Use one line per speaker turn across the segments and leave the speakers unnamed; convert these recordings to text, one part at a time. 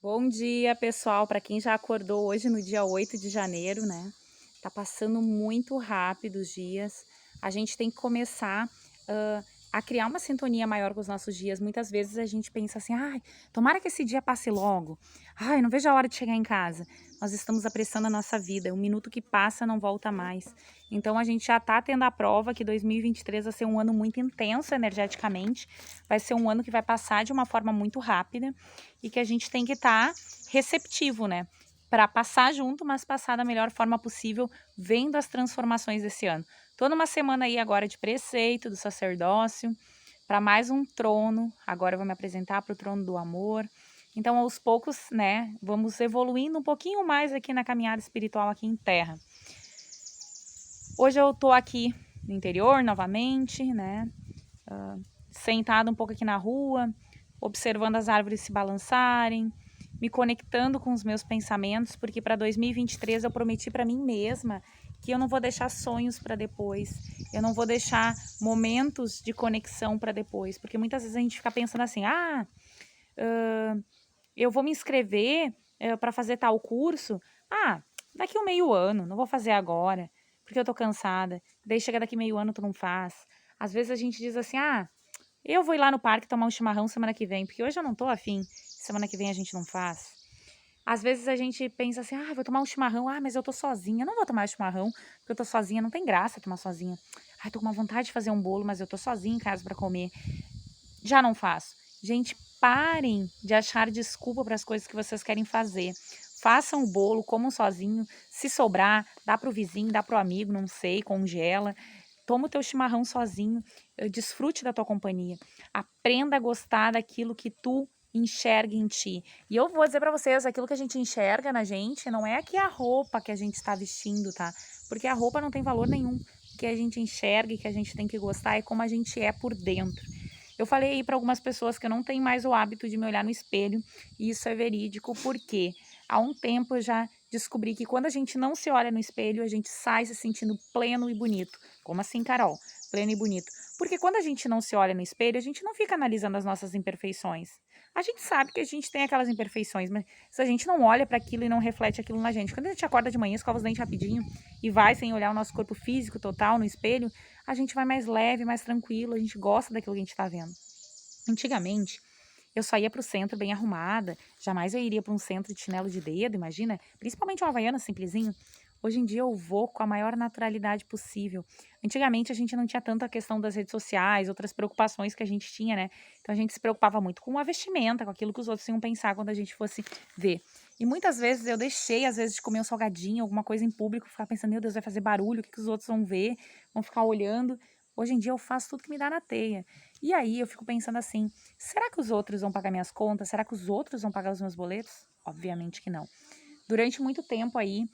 Bom dia, pessoal. Para quem já acordou hoje no dia 8 de janeiro, né? Tá passando muito rápido os dias. A gente tem que começar a criar uma sintonia maior com os nossos dias. Muitas vezes a gente pensa assim: ai, tomara que esse dia passe logo. Ai, não vejo a hora de chegar em casa. Nós estamos apressando a nossa vida. O minuto que passa não volta mais. Então a gente já tá tendo a prova que 2023 vai ser um ano muito intenso energeticamente. Vai ser um ano que vai passar de uma forma muito rápida e que a gente tem que estar receptivo, né? Para passar junto, mas passar da melhor forma possível, vendo as transformações desse ano. Tô numa semana aí agora de preceito, do sacerdócio, para mais um trono. Agora eu vou me apresentar para o trono do amor. Então, aos poucos, né, vamos evoluindo um pouquinho mais aqui na caminhada espiritual aqui em Terra. Hoje eu tô aqui no interior novamente, né, sentada um pouco aqui na rua, observando as árvores se balançarem, me conectando com os meus pensamentos, porque para 2023 eu prometi para mim mesma que eu não vou deixar sonhos para depois, eu não vou deixar momentos de conexão para depois, porque muitas vezes a gente fica pensando assim, eu vou me inscrever para fazer tal curso, daqui um meio ano, não vou fazer agora, porque eu tô cansada, daí chega daqui meio ano tu não faz. Às vezes a gente diz assim, eu vou ir lá no parque tomar um chimarrão semana que vem, porque hoje eu não tô afim, semana que vem a gente não faz. Às vezes a gente pensa assim, vou tomar um chimarrão, mas eu tô sozinha, não vou tomar chimarrão, porque eu tô sozinha, não tem graça tomar sozinha. Tô com uma vontade de fazer um bolo, mas eu tô sozinha em casa para comer. Já não faço. Gente, parem de achar desculpa para as coisas que vocês querem fazer. Façam o bolo, comam sozinho, se sobrar, dá pro vizinho, dá pro amigo, não sei, congela. Toma o teu chimarrão sozinho, desfrute da tua companhia. Aprenda a gostar daquilo que tu enxerga em ti. E eu vou dizer para vocês, aquilo que a gente enxerga na gente não é aqui a roupa que a gente está vestindo, tá? Porque a roupa não tem valor nenhum. O que a gente enxerga e que a gente tem que gostar é como a gente é por dentro. Eu falei aí para algumas pessoas que eu não tenho mais o hábito de me olhar no espelho, e isso é verídico, porque há um tempo eu já descobri que quando a gente não se olha no espelho, a gente sai se sentindo pleno e bonito. Como assim, Carol? Pleno e bonito. Porque quando a gente não se olha no espelho, a gente não fica analisando as nossas imperfeições. A gente sabe que a gente tem aquelas imperfeições, mas se a gente não olha para aquilo e não reflete aquilo na gente, quando a gente acorda de manhã, escova os dentes rapidinho e vai sem olhar o nosso corpo físico total no espelho, a gente vai mais leve, mais tranquilo, a gente gosta daquilo que a gente está vendo. Antigamente, eu só ia para o centro bem arrumada, jamais eu iria para um centro de chinelo de dedo, imagina, principalmente uma havaiana simplesinho. Hoje em dia eu vou com a maior naturalidade possível. Antigamente a gente não tinha tanta questão das redes sociais, outras preocupações que a gente tinha, né? Então a gente se preocupava muito com a vestimenta, com aquilo que os outros iam pensar quando a gente fosse ver. E muitas vezes eu deixei, às vezes, de comer um salgadinho, alguma coisa em público, ficar pensando, meu Deus, vai fazer barulho, o que os outros vão ver, vão ficar olhando. Hoje em dia eu faço tudo que me dá na teia. E aí eu fico pensando assim, será que os outros vão pagar minhas contas? Será que os outros vão pagar os meus boletos? Obviamente que não. Durante muito tempo aí,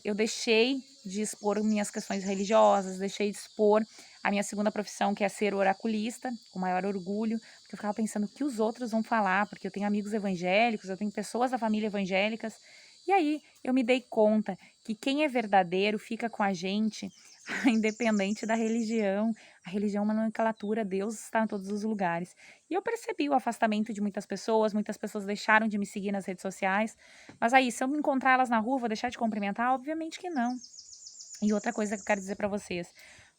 eu deixei de expor minhas questões religiosas, deixei de expor a minha segunda profissão, que é ser oraculista, com maior orgulho, porque eu ficava pensando o que os outros vão falar, porque eu tenho amigos evangélicos, eu tenho pessoas da família evangélicas, e aí eu me dei conta que quem é verdadeiro fica com a gente, independente da religião. A religião é uma nomenclatura, Deus está em todos os lugares. E eu percebi o afastamento de muitas pessoas deixaram de me seguir nas redes sociais, mas aí, se eu encontrar elas na rua, vou deixar de cumprimentar? Obviamente que não. E outra coisa que eu quero dizer para vocês,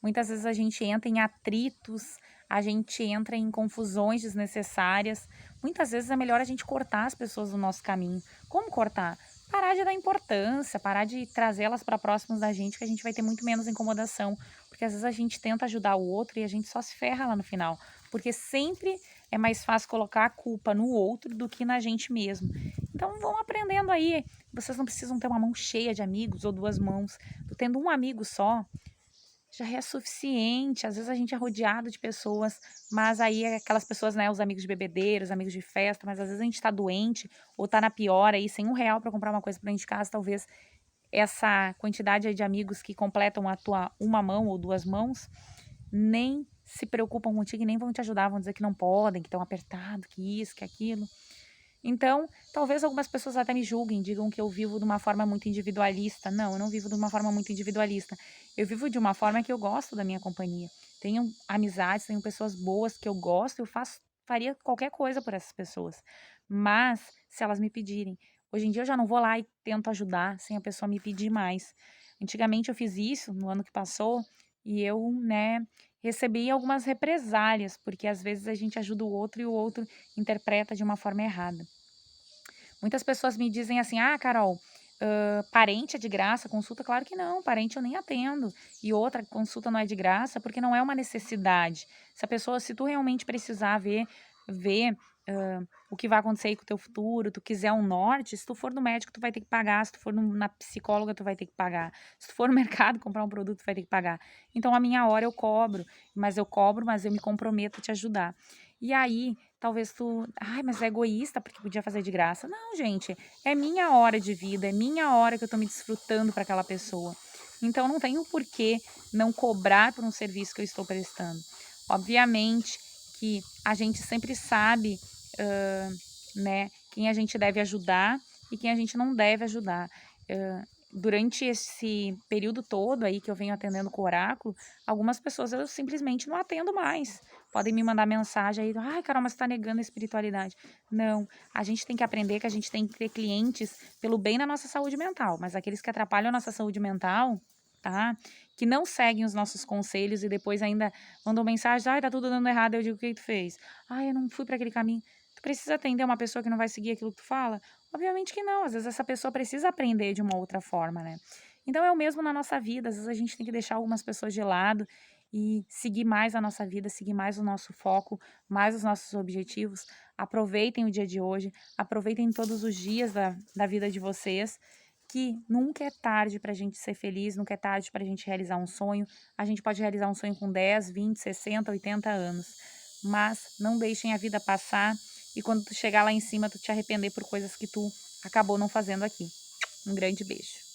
muitas vezes a gente entra em atritos, a gente entra em confusões desnecessárias. Muitas vezes é melhor a gente cortar as pessoas do nosso caminho. Como cortar? Parar de dar importância, parar de trazê-las para próximos da gente, que a gente vai ter muito menos incomodação. Porque às vezes a gente tenta ajudar o outro e a gente só se ferra lá no final. Porque sempre é mais fácil colocar a culpa no outro do que na gente mesmo. Então vão aprendendo aí. Vocês não precisam ter uma mão cheia de amigos ou duas mãos. Tendo um amigo só já é suficiente. Às vezes a gente é rodeado de pessoas, mas aí é aquelas pessoas, né, os amigos de bebedeira, os amigos de festa, mas às vezes a gente tá doente ou tá na pior aí, sem R$ 1 para comprar uma coisa pra dentro de casa, talvez essa quantidade aí de amigos que completam a tua uma mão ou duas mãos, nem se preocupam contigo e nem vão te ajudar, vão dizer que não podem, que estão apertados, que isso, que aquilo. Então, talvez algumas pessoas até me julguem, digam que eu vivo de uma forma muito individualista. Não, eu não vivo de uma forma muito individualista. Eu vivo de uma forma que eu gosto da minha companhia. Tenho amizades, tenho pessoas boas que eu gosto, faria qualquer coisa por essas pessoas. Mas se elas me pedirem. Hoje em dia eu já não vou lá e tento ajudar sem a pessoa me pedir mais. Antigamente eu fiz isso no ano que passou e eu, né, recebi algumas represálias, porque às vezes a gente ajuda o outro e o outro interpreta de uma forma errada. Muitas pessoas me dizem assim: "Ah, Carol, parente é de graça, consulta?" Claro que não, parente eu nem atendo. E outra, consulta não é de graça, porque não é uma necessidade. Se tu realmente precisar ver, o que vai acontecer aí com o teu futuro, tu quiser um norte, se tu for no médico, tu vai ter que pagar, se tu for na psicóloga, tu vai ter que pagar, se tu for no mercado comprar um produto, tu vai ter que pagar. Então a minha hora eu cobro, mas eu me comprometo a te ajudar. E aí, talvez tu: "Ai, mas é egoísta, porque podia fazer de graça". Não, gente, é minha hora de vida, é minha hora que eu tô me desfrutando para aquela pessoa. Então não tenho por que não cobrar por um serviço que eu estou prestando. Obviamente que a gente sempre sabe, né, quem a gente deve ajudar e quem a gente não deve ajudar. Durante esse período todo aí que eu venho atendendo com o oráculo, algumas pessoas eu simplesmente não atendo mais. Podem me mandar mensagem aí: "Ai, Carol, mas você tá negando a espiritualidade". Não, a gente tem que aprender que a gente tem que ter clientes pelo bem da nossa saúde mental, mas aqueles que atrapalham a nossa saúde mental, tá, que não seguem os nossos conselhos e depois ainda mandam mensagem: "Ai, tá tudo dando errado", eu digo: "O que que tu fez?". "Ai, eu não fui para aquele caminho". Tu precisa atender uma pessoa que não vai seguir aquilo que tu fala? Obviamente que não, às vezes essa pessoa precisa aprender de uma outra forma, né. Então é o mesmo na nossa vida, às vezes a gente tem que deixar algumas pessoas de lado e seguir mais a nossa vida, seguir mais o nosso foco, mais os nossos objetivos. Aproveitem o dia de hoje, aproveitem todos os dias da vida de vocês, que nunca é tarde para a gente ser feliz, nunca é tarde para a gente realizar um sonho. A gente pode realizar um sonho com 10, 20, 60, 80 anos, mas não deixem a vida passar e quando tu chegar lá em cima, tu te arrepender por coisas que tu acabou não fazendo aqui. Um grande beijo.